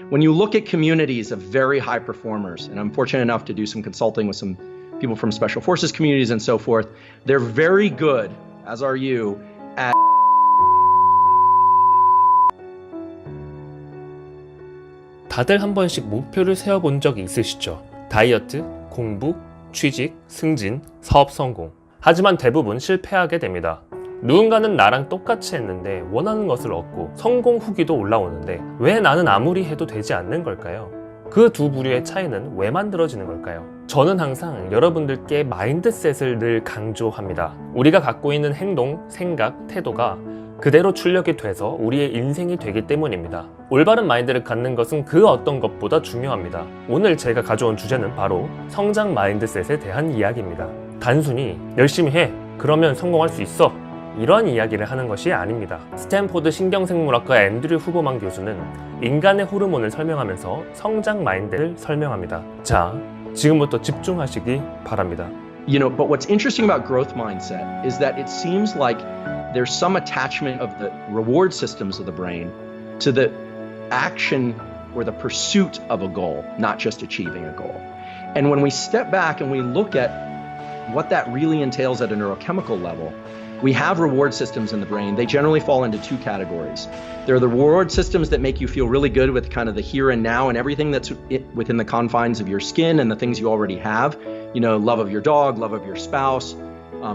When you look at communities of very high performers, and I'm fortunate enough to do some consulting with some people from special forces communities and so forth, they're very good, as are you, at 다들 한 번씩 목표를 세워본 적 있으시죠? 다이어트, 공부, 취직, 승진, 사업 성공. 하지만 대부분 실패하게 됩니다. 누군가는 나랑 똑같이 했는데 원하는 것을 얻고 성공 후기도 올라오는데 왜 나는 아무리 해도 되지 않는 걸까요? 그 두 부류의 차이는 왜 만들어지는 걸까요? 저는 항상 여러분들께 마인드셋을 늘 강조합니다. 우리가 갖고 있는 행동, 생각, 태도가 그대로 출력이 돼서 우리의 인생이 되기 때문입니다. 올바른 마인드를 갖는 것은 그 어떤 것보다 중요합니다. 오늘 제가 가져온 주제는 바로 성장 마인드셋에 대한 이야기입니다. 단순히 열심히 해, 그러면 성공할 수 있어, 이런 이야기를 하는 것이 아닙니다. 스탠포드 신경생물학과 앤드류 후보만 교수는 인간의 호르몬을 설명하면서 성장 마인드를 설명합니다. 자, 지금부터 집중하시기 바랍니다. But what's interesting about growth mindset is that it seems like there's some attachment of the reward systems of the brain to the action or the pursuit of a goal, not just achieving a goal. And when we step back and we look at what that really entails at a neurochemical level, we have reward systems in the brain. They generally fall into two categories. There are the reward systems that make you feel really good with kind of the here and now and everything that's within the confines of your skin and the things you already have. Love of your dog, love of your spouse,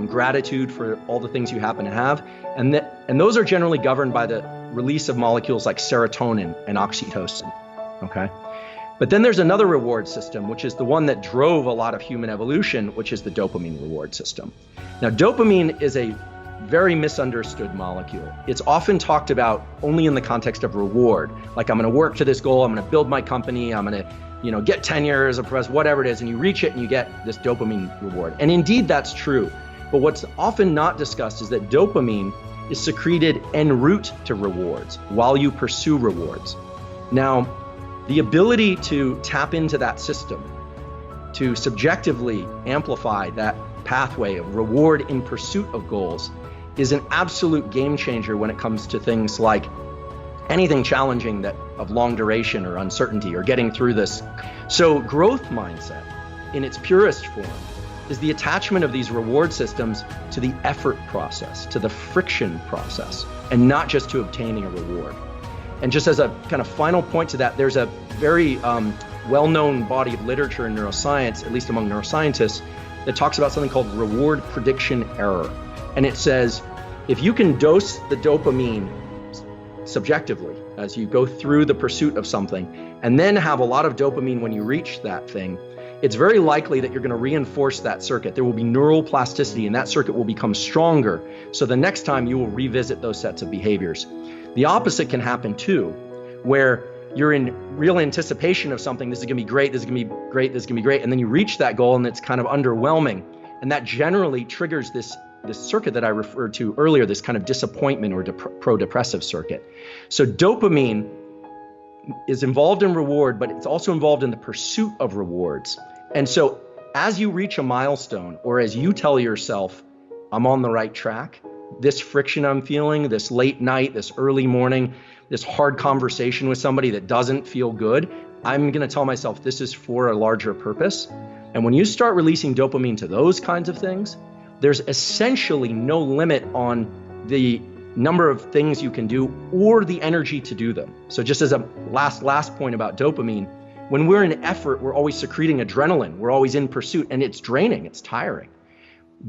gratitude for all the things you happen to have. And those are generally governed by the release of molecules like serotonin and oxytocin, okay? But then there's another reward system, which is the one that drove a lot of human evolution, which is the dopamine reward system. Now, dopamine is a very misunderstood molecule. It's often talked about only in the context of reward. Like, I'm going to work to this goal, I'm going to build my company, I'm going to get tenure as a professor, whatever it is, and you reach it and you get this dopamine reward. And indeed, that's true. But what's often not discussed is that dopamine is secreted en route to rewards while you pursue rewards. Now, the ability to tap into that system, to subjectively amplify that pathway of reward in pursuit of goals, is an absolute game changer when it comes to things like anything challenging that of long duration or uncertainty or getting through this. So growth mindset in its purest form is the attachment of these reward systems to the effort process, to the friction process, and not just to obtaining a reward. And just as a kind of final point to that, there's a very well-known body of literature in neuroscience, at least among neuroscientists, that talks about something called reward prediction error. And it says, if you can dose the dopamine subjectively as you go through the pursuit of something, and then have a lot of dopamine when you reach that thing, it's very likely that you're going to reinforce that circuit. There will be neural plasticity, and that circuit will become stronger. So the next time you will revisit those sets of behaviors. The opposite can happen too, where you're in real anticipation of something. This is going to be great, this is going to be great, this is going to be great. And then you reach that goal and it's kind of underwhelming. And that generally triggers this circuit that I referred to earlier, this kind of disappointment or pro-depressive circuit. So dopamine is involved in reward, but it's also involved in the pursuit of rewards. And so as you reach a milestone, or as you tell yourself, I'm on the right track, this friction I'm feeling, this late night, this early morning, this hard conversation with somebody that doesn't feel good, I'm going to tell myself this is for a larger purpose. And when you start releasing dopamine to those kinds of things, there's essentially no limit on the number of things you can do or the energy to do them. So just as a last point about dopamine, when we're in effort, we're always secreting adrenaline. We're always in pursuit, and it's draining, it's tiring.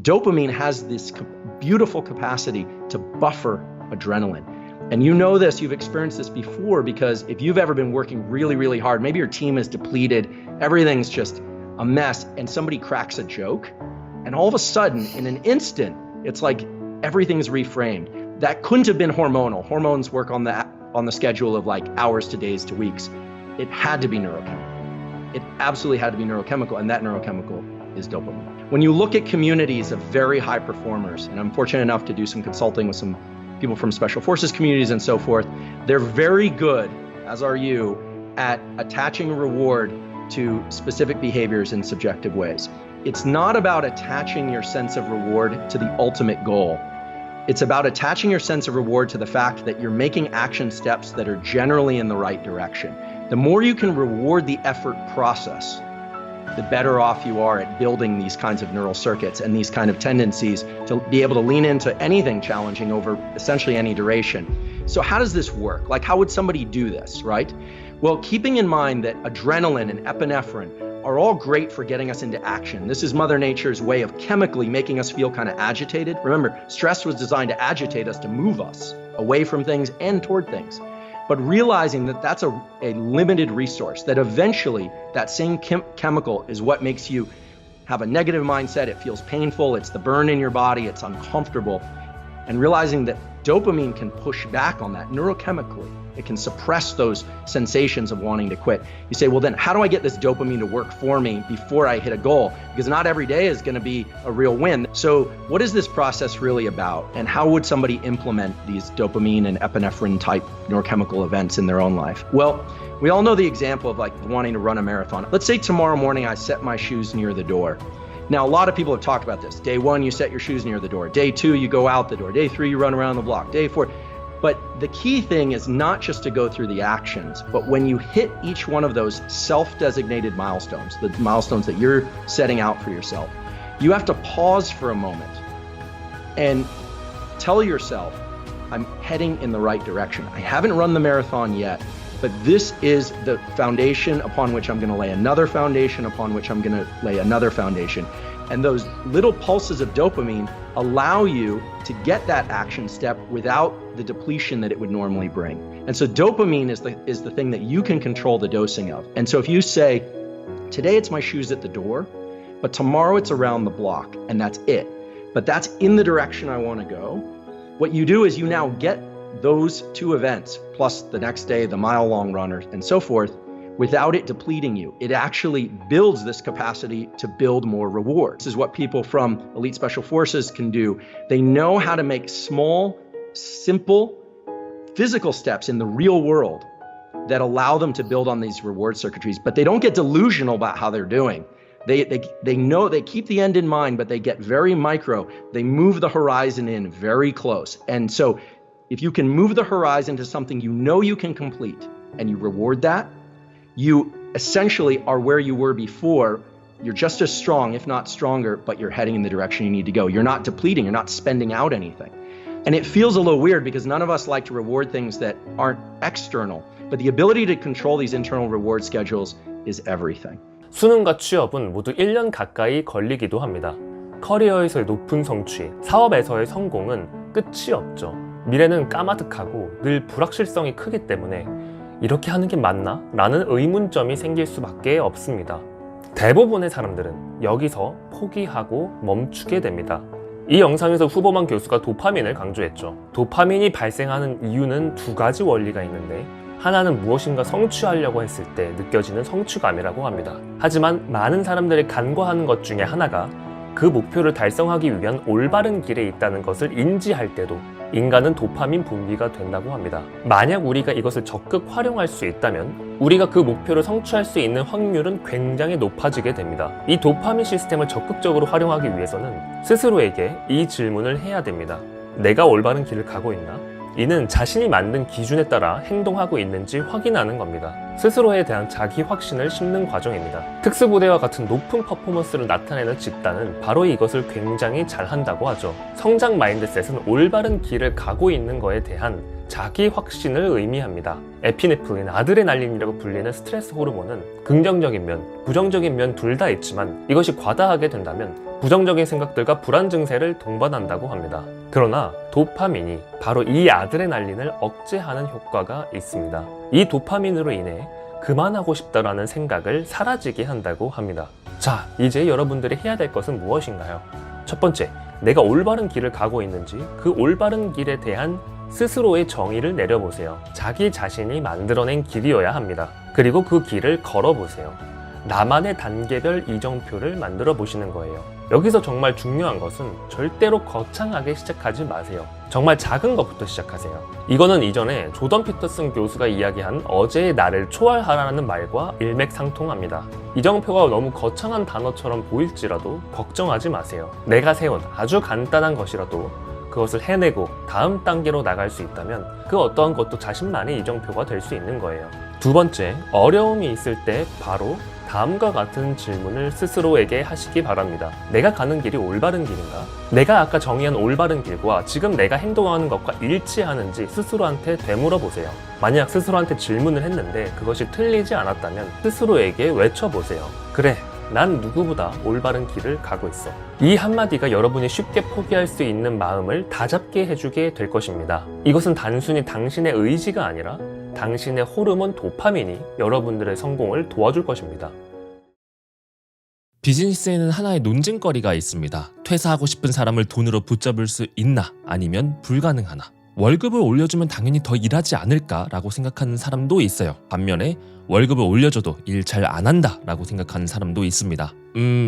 Dopamine has this beautiful capacity to buffer adrenaline. And you know this, you've experienced this before, because if you've ever been working really, really hard, maybe your team is depleted, everything's just a mess, and somebody cracks a joke, and all of a sudden, in an instant, it's like everything's reframed. That couldn't have been hormonal. Hormones work on the schedule of like hours to days to weeks. It had to be neurochemical. It absolutely had to be neurochemical, and that neurochemical is dopamine. When you look at communities of very high performers, and I'm fortunate enough to do some consulting with some people from special forces communities and so forth, they're very good, as are you, at attaching a reward to specific behaviors in subjective ways. It's not about attaching your sense of reward to the ultimate goal. It's about attaching your sense of reward to the fact that you're making action steps that are generally in the right direction, The more you can reward the effort process, the better off you are at building these kinds of neural circuits and these kind of tendencies to be able to lean into anything challenging over essentially any duration. So how does this work? Like, how would somebody do this, right? Well, keeping in mind that adrenaline and epinephrine are all great for getting us into action. This is Mother Nature's way of chemically making us feel kind of agitated. Remember, stress was designed to agitate us, to move us away from things and toward things. But realizing that that's a limited resource, that eventually that same chemical is what makes you have a negative mindset. It feels painful, it's the burn in your body, it's uncomfortable. And realizing that dopamine can push back on that neurochemically. It can suppress those sensations of wanting to quit. You say, well, then how do I get this dopamine to work for me before I hit a goal? Because not every day is going to be a real win. So what is this process really about? And how would somebody implement these dopamine and epinephrine type neurochemical events in their own life? Well, we all know the example of like wanting to run a marathon. Let's say tomorrow morning I set my shoes near the door. Now, a lot of people have talked about this. Day 1, you set your shoes near the door. Day 2, you go out the door. Day 3, you run around the block. Day 4. But the key thing is not just to go through the actions, but when you hit each one of those self-designated milestones, the milestones that you're setting out for yourself, you have to pause for a moment and tell yourself, I'm heading in the right direction. I haven't run the marathon yet, but this is the foundation upon which I'm going to lay another foundation, upon which I'm going to lay another foundation. And those little pulses of dopamine allow you to get that action step without the depletion that it would normally bring. And so dopamine is the thing that you can control the dosing of. And so if you say, today it's my shoes at the door, but tomorrow it's around the block, and that's it. But that's in the direction I want to go. What you do is you now get those 2 events, plus the next day, the mile-long runner, and so forth, without it depleting you. It actually builds this capacity to build more rewards. This is what people from elite special forces can do. They know how to make small, simple, physical steps in the real world that allow them to build on these reward circuitries, but they don't get delusional about how they're doing. They know, they keep the end in mind, but they get very micro. They move the horizon in very close. And so if you can move the horizon to something you know you can complete and you reward that, you essentially are where you were before. You're just as strong, if not stronger, but you're heading in the direction you need to go. You're not depleting, you're not spending out anything. And it feels a little weird because none of us like to reward things that aren't external. But the ability to control these internal reward schedules is everything. 수능과 취업은 모두 1년 가까이 걸리기도 합니다. 커리어에서의 높은 성취, 사업에서의 성공은 끝이 없죠. 미래는 까마득하고 늘 불확실성이 크기 때문에 이렇게 하는 게 맞나? 라는 의문점이 생길 수밖에 없습니다. 대부분의 사람들은 여기서 포기하고 멈추게 됩니다. 이 영상에서 후보만 교수가 도파민을 강조했죠. 도파민이 발생하는 이유는 2가지 원리가 있는데 하나는 무엇인가 성취하려고 했을 때 느껴지는 성취감이라고 합니다. 하지만 많은 사람들이 간과하는 것 중에 하나가 그 목표를 달성하기 위한 올바른 길에 있다는 것을 인지할 때도 인간은 도파민 분비가 된다고 합니다. 만약 우리가 이것을 적극 활용할 수 있다면 우리가 그 목표를 성취할 수 있는 확률은 굉장히 높아지게 됩니다. 이 도파민 시스템을 적극적으로 활용하기 위해서는 스스로에게 이 질문을 해야 됩니다. 내가 올바른 길을 가고 있나? 이는 자신이 만든 기준에 따라 행동하고 있는지 확인하는 겁니다. 스스로에 대한 자기 확신을 심는 과정입니다. 특수부대와 같은 높은 퍼포먼스를 나타내는 집단은 바로 이것을 굉장히 잘한다고 하죠. 성장 마인드셋은 올바른 길을 가고 있는 것에 대한 자기 확신을 의미합니다. 에피네프린, 아드레날린이라고 불리는 스트레스 호르몬은 긍정적인 면, 부정적인 면 둘 다 있지만 이것이 과다하게 된다면 부정적인 생각들과 불안 증세를 동반한다고 합니다. 그러나 도파민이 바로 이 아드레날린을 억제하는 효과가 있습니다. 이 도파민으로 인해 그만하고 싶다라는 생각을 사라지게 한다고 합니다. 자, 이제 여러분들이 해야 될 것은 무엇인가요? 첫 번째, 내가 올바른 길을 가고 있는지 그 올바른 길에 대한 스스로의 정의를 내려보세요. 자기 자신이 만들어낸 길이어야 합니다. 그리고 그 길을 걸어보세요. 나만의 단계별 이정표를 만들어 보시는 거예요. 여기서 정말 중요한 것은 절대로 거창하게 시작하지 마세요. 정말 작은 것부터 시작하세요. 이거는 이전에 조던 피터슨 교수가 이야기한 어제의 나를 초월하라는 말과 일맥상통합니다. 이정표가 너무 거창한 단어처럼 보일지라도 걱정하지 마세요. 내가 세운 아주 간단한 것이라도 그것을 해내고 다음 단계로 나갈 수 있다면 그 어떠한 것도 자신만의 이정표가 될 수 있는 거예요. 두 번째, 어려움이 있을 때 바로 다음과 같은 질문을 스스로에게 하시기 바랍니다. 내가 가는 길이 올바른 길인가? 내가 아까 정의한 올바른 길과 지금 내가 행동하는 것과 일치하는지 스스로한테 되물어보세요. 만약 스스로한테 질문을 했는데 그것이 틀리지 않았다면 스스로에게 외쳐보세요. 그래, 난 누구보다 올바른 길을 가고 있어. 이 한마디가 여러분이 쉽게 포기할 수 있는 마음을 다잡게 해주게 될 것입니다. 이것은 단순히 당신의 의지가 아니라 당신의 호르몬 도파민이 여러분들의 성공을 도와줄 것입니다. 비즈니스에는 하나의 논쟁거리가 있습니다. 퇴사하고 싶은 사람을 돈으로 붙잡을 수 있나 아니면 불가능하나. 월급을 올려주면 당연히 더 일하지 않을까라고 생각하는 사람도 있어요. 반면에 월급을 올려줘도 일 잘 안 한다 라고 생각하는 사람도 있습니다.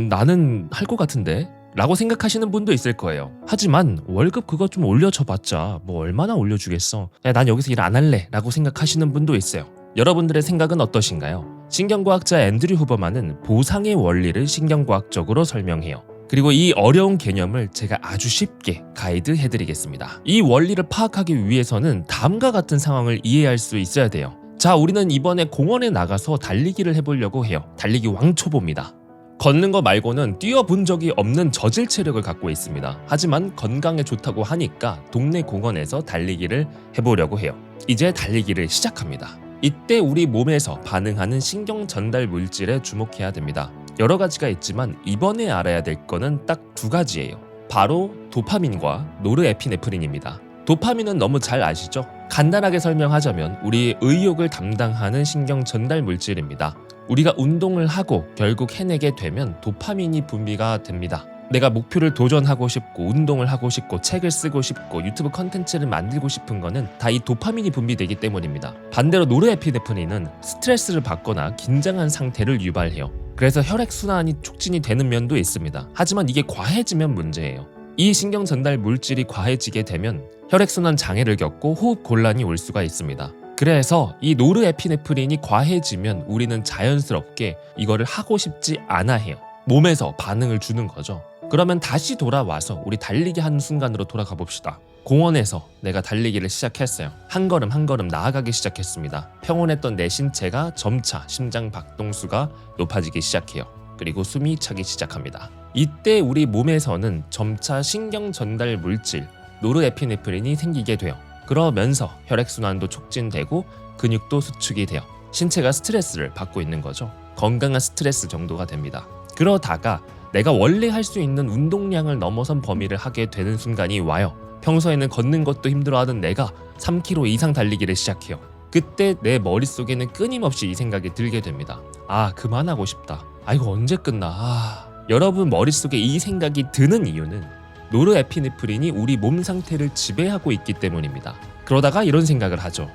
나는 할 것 같은데? 라고 생각하시는 분도 있을 거예요. 하지만 월급 그거 좀 올려줘봤자 뭐 얼마나 올려주겠어. 야, 난 여기서 일 안 할래 라고 생각하시는 분도 있어요. 여러분들의 생각은 어떠신가요? 신경과학자 앤드류 후버만은 보상의 원리를 신경과학적으로 설명해요. 그리고 이 어려운 개념을 제가 아주 쉽게 가이드해드리겠습니다. 이 원리를 파악하기 위해서는 다음과 같은 상황을 이해할 수 있어야 돼요. 자, 우리는 이번에 공원에 나가서 달리기를 해보려고 해요. 달리기 왕초보입니다. 걷는 거 말고는 뛰어본 적이 없는 저질 체력을 갖고 있습니다. 하지만 건강에 좋다고 하니까 동네 공원에서 달리기를 해보려고 해요. 이제 달리기를 시작합니다. 이때 우리 몸에서 반응하는 신경 전달 물질에 주목해야 됩니다. 여러 가지가 있지만 이번에 알아야 될 거는 딱 두 가지예요. 바로 도파민과 노르에피네프린입니다. 도파민은 너무 잘 아시죠? 간단하게 설명하자면 우리 의욕을 담당하는 신경 전달 물질입니다. 우리가 운동을 하고 결국 해내게 되면 도파민이 분비가 됩니다. 내가 목표를 도전하고 싶고 운동을 하고 싶고 책을 쓰고 싶고 유튜브 컨텐츠를 만들고 싶은 거는 다 이 도파민이 분비되기 때문입니다. 반대로 노르에피네프린은 스트레스를 받거나 긴장한 상태를 유발해요. 그래서 혈액순환이 촉진이 되는 면도 있습니다. 하지만 이게 과해지면 문제예요. 이 신경 전달 물질이 과해지게 되면 혈액순환 장애를 겪고 호흡 곤란이 올 수가 있습니다. 그래서 이 노르에피네프린이 과해지면 우리는 자연스럽게 이거를 하고 싶지 않아 해요. 몸에서 반응을 주는 거죠. 그러면 다시 돌아와서 우리 달리기 하는 순간으로 돌아가 봅시다. 공원에서 내가 달리기를 시작했어요. 한 걸음 한 걸음 나아가기 시작했습니다. 평온했던 내 신체가 점차 심장 박동수가 높아지기 시작해요. 그리고 숨이 차기 시작합니다. 이때 우리 몸에서는 점차 신경 전달 물질 노르에피네프린이 생기게 돼요. 그러면서 혈액순환도 촉진되고 근육도 수축이 돼요. 신체가 스트레스를 받고 있는 거죠. 건강한 스트레스 정도가 됩니다. 그러다가 내가 원래 할 수 있는 운동량을 넘어선 범위를 하게 되는 순간이 와요. 평소에는 걷는 것도 힘들어하던 내가 3km 이상 달리기를 시작해요. 그때 내 머릿속에는 끊임없이 이 생각이 들게 됩니다. 아, 그만하고 싶다. 아, 이거 언제 끝나. 여러분 머릿속에 이 생각이 드는 이유는 노르에피네프린이 우리 몸 상태를 지배하고 있기 때문입니다. 그러다가 이런 생각을 하죠.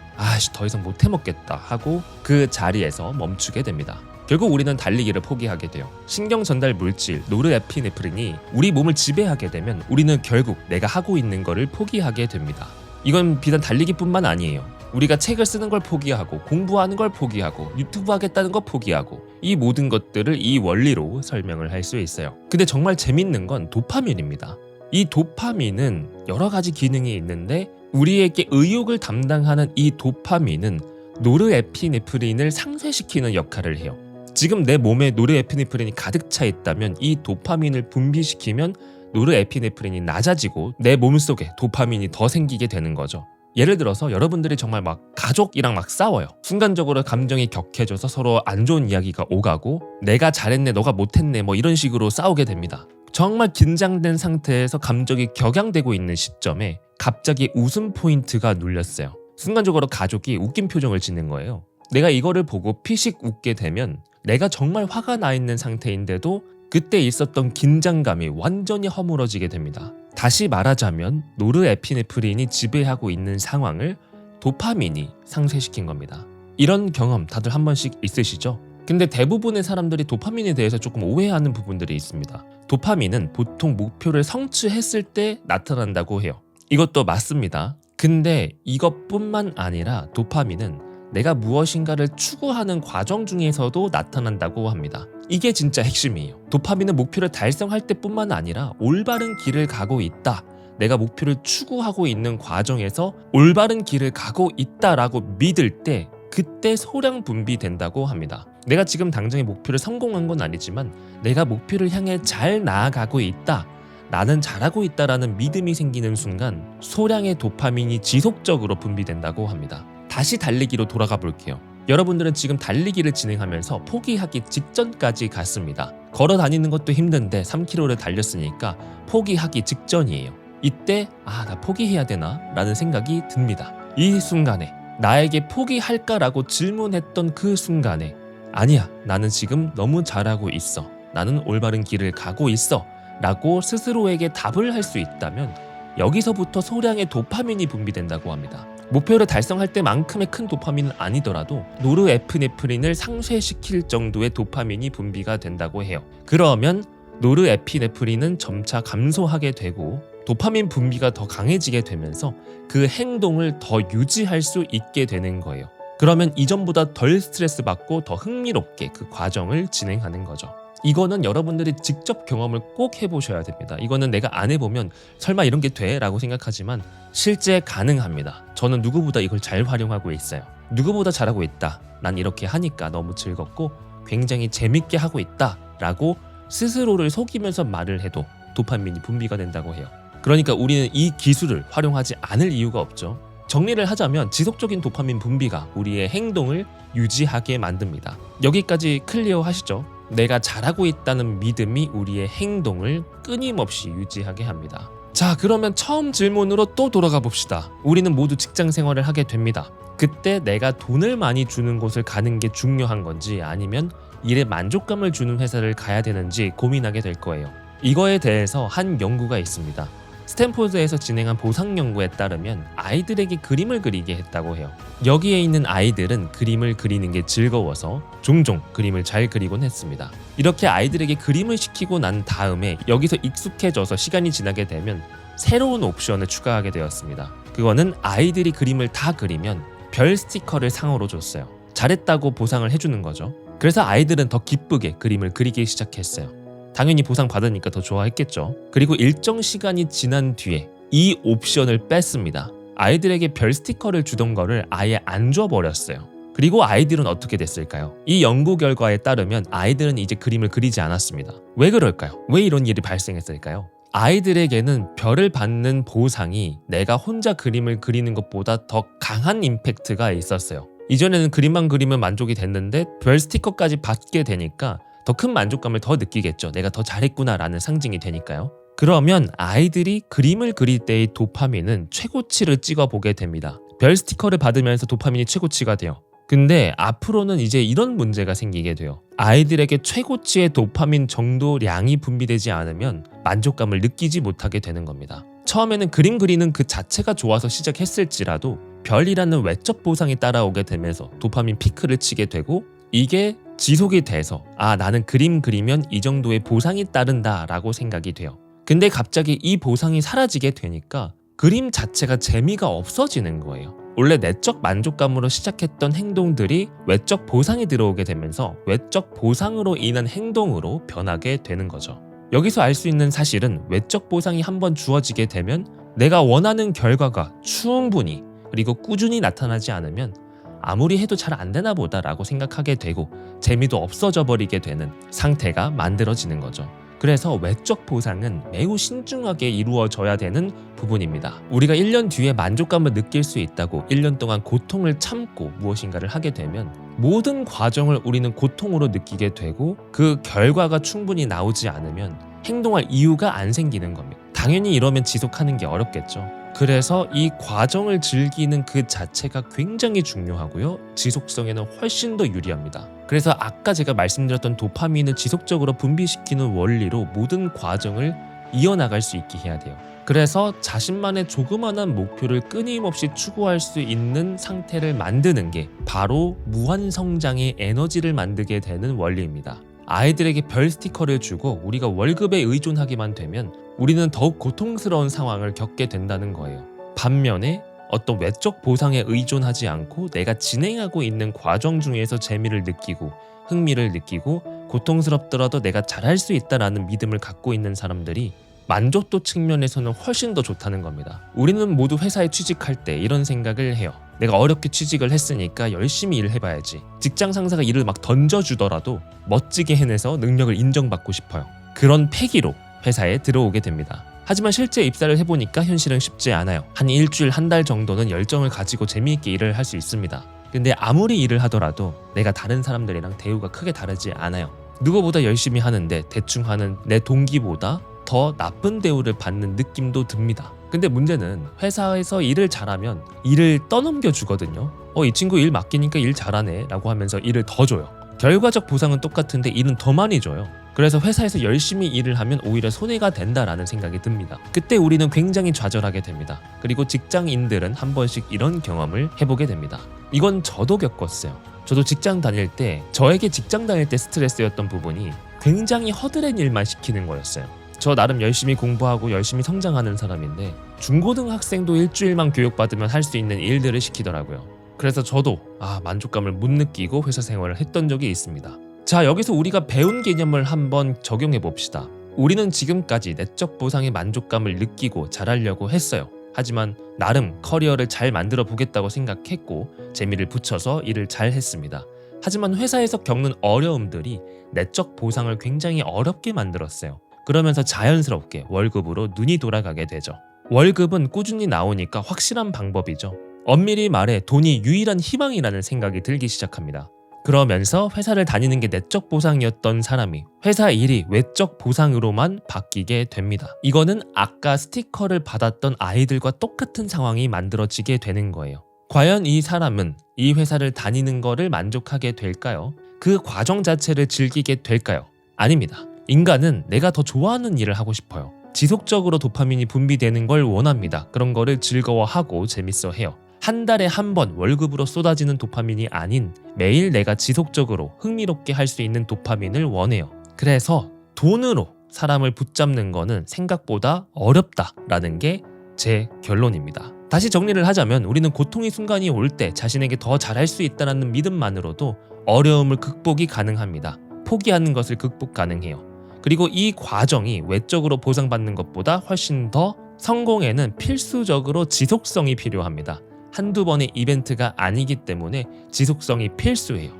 더 이상 못 해먹겠다 하고 그 자리에서 멈추게 됩니다. 결국 우리는 달리기를 포기하게 돼요. 신경 전달 물질 노르에피네프린이 우리 몸을 지배하게 되면 우리는 결국 내가 하고 있는 거를 포기하게 됩니다. 이건 비단 달리기뿐만 아니에요. 우리가 책을 쓰는 걸 포기하고 공부하는 걸 포기하고 유튜브 하겠다는 거 포기하고 이 모든 것들을 이 원리로 설명을 할 수 있어요. 근데 정말 재밌는 건 도파민입니다. 이 도파민은 여러 가지 기능이 있는데 우리에게 의욕을 담당하는 이 도파민은 노르에피네프린을 상쇄시키는 역할을 해요. 지금 내 몸에 노르에피네프린이 가득 차 있다면 이 도파민을 분비시키면 노르에피네프린이 낮아지고 내 몸속에 도파민이 더 생기게 되는 거죠. 예를 들어서 여러분들이 정말 막 가족이랑 막 싸워요. 순간적으로 감정이 격해져서 서로 안 좋은 이야기가 오가고 내가 잘했네 너가 못했네 뭐 이런 식으로 싸우게 됩니다. 정말 긴장된 상태에서 감정이 격양되고 있는 시점에 갑자기 웃음 포인트가 눌렸어요. 순간적으로 가족이 웃긴 표정을 짓는 거예요. 내가 이거를 보고 피식 웃게 되면 내가 정말 화가 나 있는 상태인데도 그때 있었던 긴장감이 완전히 허물어지게 됩니다. 다시 말하자면 노르에피네프린이 지배하고 있는 상황을 도파민이 상쇄시킨 겁니다. 이런 경험 다들 한 번씩 있으시죠? 근데 대부분의 사람들이 도파민에 대해서 조금 오해하는 부분들이 있습니다. 도파민은 보통 목표를 성취했을 때 나타난다고 해요. 이것도 맞습니다. 근데 이것뿐만 아니라 도파민은 내가 무엇인가를 추구하는 과정 중에서도 나타난다고 합니다. 이게 진짜 핵심이에요. 도파민은 목표를 달성할 때뿐만 아니라 올바른 길을 가고 있다. 내가 목표를 추구하고 있는 과정에서 올바른 길을 가고 있다라고 믿을 때 그때 소량 분비된다고 합니다. 내가 지금 당장의 목표를 성공한 건 아니지만 내가 목표를 향해 잘 나아가고 있다, 나는 잘하고 있다라는 믿음이 생기는 순간 소량의 도파민이 지속적으로 분비된다고 합니다. 다시 달리기로 돌아가 볼게요. 여러분들은 지금 달리기를 진행하면서 포기하기 직전까지 갔습니다. 걸어 다니는 것도 힘든데 3km를 달렸으니까 포기하기 직전이에요. 이때 나 포기해야 되나? 라는 생각이 듭니다. 이 순간에 나에게 포기할까라고 질문했던 그 순간에 아니야, 나는 지금 너무 잘하고 있어, 나는 올바른 길을 가고 있어 라고 스스로에게 답을 할 수 있다면 여기서부터 소량의 도파민이 분비된다고 합니다. 목표를 달성할 때만큼의 큰 도파민은 아니더라도 노르에피네프린을 상쇄시킬 정도의 도파민이 분비가 된다고 해요. 그러면 노르에피네프린은 점차 감소하게 되고 도파민 분비가 더 강해지게 되면서 그 행동을 더 유지할 수 있게 되는 거예요. 그러면 이전보다 덜 스트레스 받고 더 흥미롭게 그 과정을 진행하는 거죠. 이거는 여러분들이 직접 경험을 꼭 해보셔야 됩니다. 이거는 내가 안 해보면 설마 이런 게 돼? 라고 생각하지만 실제 가능합니다. 저는 누구보다 이걸 잘 활용하고 있어요. 누구보다 잘하고 있다, 난 이렇게 하니까 너무 즐겁고 굉장히 재밌게 하고 있다 라고 스스로를 속이면서 말을 해도 도파민이 분비가 된다고 해요. 그러니까 우리는 이 기술을 활용하지 않을 이유가 없죠. 정리를 하자면 지속적인 도파민 분비가 우리의 행동을 유지하게 만듭니다. 여기까지 클리어 하시죠? 내가 잘하고 있다는 믿음이 우리의 행동을 끊임없이 유지하게 합니다. 자, 그러면 처음 질문으로 또 돌아가 봅시다. 우리는 모두 직장 생활을 하게 됩니다. 그때 내가 돈을 많이 주는 곳을 가는 게 중요한 건지 아니면 일에 만족감을 주는 회사를 가야 되는지 고민하게 될 거예요. 이거에 대해서 한 연구가 있습니다. 스탠포드에서 진행한 보상 연구에 따르면 아이들에게 그림을 그리게 했다고 해요. 여기에 있는 아이들은 그림을 그리는 게 즐거워서 종종 그림을 잘 그리곤 했습니다. 이렇게 아이들에게 그림을 시키고 난 다음에 여기서 익숙해져서 시간이 지나게 되면 새로운 옵션을 추가하게 되었습니다. 그거는 아이들이 그림을 다 그리면 별 스티커를 상으로 줬어요. 잘했다고 보상을 해주는 거죠. 그래서 아이들은 더 기쁘게 그림을 그리기 시작했어요. 당연히 보상 받으니까 더 좋아했겠죠. 그리고 일정 시간이 지난 뒤에 이 옵션을 뺐습니다. 아이들에게 별 스티커를 주던 거를 아예 안 줘버렸어요. 그리고 아이들은 어떻게 됐을까요? 이 연구 결과에 따르면 아이들은 이제 그림을 그리지 않았습니다. 왜 그럴까요? 왜 이런 일이 발생했을까요? 아이들에게는 별을 받는 보상이 내가 혼자 그림을 그리는 것보다 더 강한 임팩트가 있었어요. 이전에는 그림만 그리면 만족이 됐는데 별 스티커까지 받게 되니까 더 큰 만족감을 더 느끼겠죠. 내가 더 잘했구나 라는 상징이 되니까요. 그러면 아이들이 그림을 그릴 때의 도파민은 최고치를 찍어보게 됩니다. 별 스티커를 받으면서 도파민이 최고치가 돼요. 근데 앞으로는 이제 이런 문제가 생기게 돼요. 아이들에게 최고치의 도파민 정도량이 분비되지 않으면 만족감을 느끼지 못하게 되는 겁니다. 처음에는 그림 그리는 그 자체가 좋아서 시작했을지라도 별이라는 외적 보상이 따라오게 되면서 도파민 피크를 치게 되고 이게 지속이 돼서 나는 그림 그리면 이 정도의 보상이 따른다 라고 생각이 돼요. 근데 갑자기 이 보상이 사라지게 되니까 그림 자체가 재미가 없어지는 거예요. 원래 내적 만족감으로 시작했던 행동들이 외적 보상이 들어오게 되면서 외적 보상으로 인한 행동으로 변하게 되는 거죠. 여기서 알 수 있는 사실은 외적 보상이 한번 주어지게 되면 내가 원하는 결과가 충분히 그리고 꾸준히 나타나지 않으면 아무리 해도 잘 안 되나 보다 라고 생각하게 되고 재미도 없어져 버리게 되는 상태가 만들어지는 거죠. 그래서 외적 보상은 매우 신중하게 이루어져야 되는 부분입니다. 우리가 1년 뒤에 만족감을 느낄 수 있다고 1년 동안 고통을 참고 무엇인가를 하게 되면 모든 과정을 우리는 고통으로 느끼게 되고 그 결과가 충분히 나오지 않으면 행동할 이유가 안 생기는 겁니다. 당연히 이러면 지속하는 게 어렵겠죠. 그래서 이 과정을 즐기는 그 자체가 굉장히 중요하고요. 지속성에는 훨씬 더 유리합니다. 그래서 아까 제가 말씀드렸던 도파민을 지속적으로 분비시키는 원리로 모든 과정을 이어나갈 수 있게 해야 돼요. 그래서 자신만의 조그마한 목표를 끊임없이 추구할 수 있는 상태를 만드는 게 바로 무한성장의 에너지를 만들게 되는 원리입니다. 아이들에게 별 스티커를 주고 우리가 월급에 의존하기만 되면 우리는 더욱 고통스러운 상황을 겪게 된다는 거예요. 반면에 어떤 외적 보상에 의존하지 않고 내가 진행하고 있는 과정 중에서 재미를 느끼고 흥미를 느끼고 고통스럽더라도 내가 잘할 수 있다라는 믿음을 갖고 있는 사람들이 만족도 측면에서는 훨씬 더 좋다는 겁니다. 우리는 모두 회사에 취직할 때 이런 생각을 해요. 내가 어렵게 취직을 했으니까 열심히 일을 해봐야지. 직장 상사가 일을 막 던져주더라도 멋지게 해내서 능력을 인정받고 싶어요. 그런 패기로 회사에 들어오게 됩니다. 하지만 실제 입사를 해보니까 현실은 쉽지 않아요. 한 일주일, 한 달 정도는 열정을 가지고 재미있게 일을 할 수 있습니다. 근데 아무리 일을 하더라도 내가 다른 사람들이랑 대우가 크게 다르지 않아요. 누구보다 열심히 하는데 대충 하는 내 동기보다 더 나쁜 대우를 받는 느낌도 듭니다. 근데 문제는 회사에서 일을 잘하면 일을 떠넘겨 주거든요. 이 친구 일 맡기니까 일 잘하네 라고 하면서 일을 더 줘요. 결과적 보상은 똑같은데 일은 더 많이 줘요. 그래서 회사에서 열심히 일을 하면 오히려 손해가 된다라는 생각이 듭니다. 그때 우리는 굉장히 좌절하게 됩니다. 그리고 직장인들은 한 번씩 이런 경험을 해보게 됩니다. 이건 저도 겪었어요. 저도 직장 다닐 때, 저에게 직장 다닐 때 스트레스였던 부분이 굉장히 허드렛 일만 시키는 거였어요. 저 나름 열심히 공부하고 열심히 성장하는 사람인데 중고등학생도 일주일만 교육받으면 할 수 있는 일들을 시키더라고요. 그래서 저도 만족감을 못 느끼고 회사 생활을 했던 적이 있습니다. 자, 여기서 우리가 배운 개념을 한번 적용해 봅시다. 우리는 지금까지 내적 보상의 만족감을 느끼고 잘하려고 했어요. 하지만 나름 커리어를 잘 만들어 보겠다고 생각했고 재미를 붙여서 일을 잘 했습니다. 하지만 회사에서 겪는 어려움들이 내적 보상을 굉장히 어렵게 만들었어요. 그러면서 자연스럽게 월급으로 눈이 돌아가게 되죠. 월급은 꾸준히 나오니까 확실한 방법이죠. 엄밀히 말해 돈이 유일한 희망이라는 생각이 들기 시작합니다. 그러면서 회사를 다니는 게 내적 보상이었던 사람이 회사 일이 외적 보상으로만 바뀌게 됩니다. 이거는 아까 스티커를 받았던 아이들과 똑같은 상황이 만들어지게 되는 거예요. 과연 이 사람은 이 회사를 다니는 거를 만족하게 될까요? 그 과정 자체를 즐기게 될까요? 아닙니다. 인간은 내가 더 좋아하는 일을 하고 싶어요. 지속적으로 도파민이 분비되는 걸 원합니다. 그런 거를 즐거워하고 재밌어 해요. 한 달에 한 번 월급으로 쏟아지는 도파민이 아닌 매일 내가 지속적으로 흥미롭게 할 수 있는 도파민을 원해요. 그래서 돈으로 사람을 붙잡는 거는 생각보다 어렵다라는 게 제 결론입니다. 다시 정리를 하자면 우리는 고통의 순간이 올 때 자신에게 더 잘할 수 있다는 믿음만으로도 어려움을 극복이 가능합니다. 포기하는 것을 극복 가능해요. 그리고 이 과정이 외적으로 보상받는 것보다 훨씬 더 성공에는 필수적으로 지속성이 필요합니다. 한두 번의 이벤트가 아니기 때문에 지속성이 필수예요.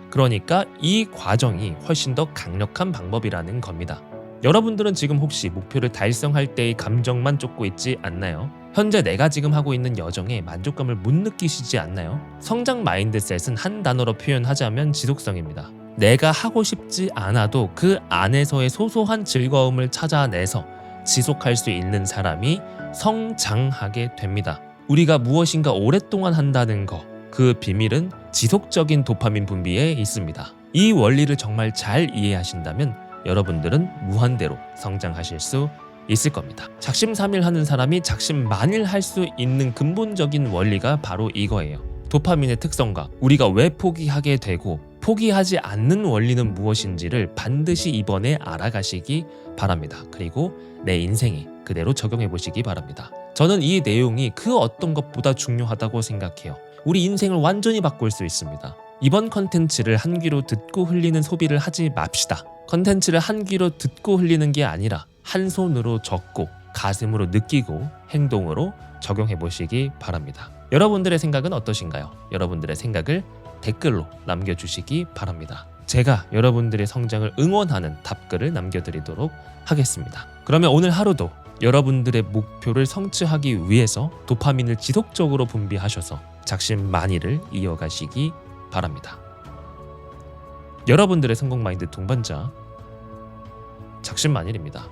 그러니까 이 과정이 훨씬 더 강력한 방법이라는 겁니다. 여러분들은 지금 혹시 목표를 달성할 때의 감정만 쫓고 있지 않나요? 현재 내가 지금 하고 있는 여정에 만족감을 못 느끼시지 않나요? 성장 마인드셋은 한 단어로 표현하자면 지속성입니다. 내가 하고 싶지 않아도 그 안에서의 소소한 즐거움을 찾아내서 지속할 수 있는 사람이 성장하게 됩니다. 우리가 무엇인가 오랫동안 한다는 거, 그 비밀은 지속적인 도파민 분비에 있습니다. 이 원리를 정말 잘 이해하신다면 여러분들은 무한대로 성장하실 수 있을 겁니다. 작심삼일하는 사람이 작심만일 할 수 있는 근본적인 원리가 바로 이거예요. 도파민의 특성과 우리가 왜 포기하게 되고 포기하지 않는 원리는 무엇인지를 반드시 이번에 알아가시기 바랍니다. 그리고 내 인생에 그대로 적용해 보시기 바랍니다. 저는 이 내용이 그 어떤 것보다 중요하다고 생각해요. 우리 인생을 완전히 바꿀 수 있습니다. 이번 컨텐츠를 한 귀로 듣고 흘리는 소비를 하지 맙시다. 컨텐츠를 한 귀로 듣고 흘리는 게 아니라 한 손으로 적고 가슴으로 느끼고 행동으로 적용해 보시기 바랍니다. 여러분들의 생각은 어떠신가요? 여러분들의 생각을 댓글로 남겨주시기 바랍니다. 제가 여러분들의 성장을 응원하는 답글을 남겨드리도록 하겠습니다. 그러면 오늘 하루도 여러분들의 목표를 성취하기 위해서 도파민을 지속적으로 분비하셔서 작심만일을 이어가시기 바랍니다. 여러분들의 성공 마인드 동반자 작심만일입니다.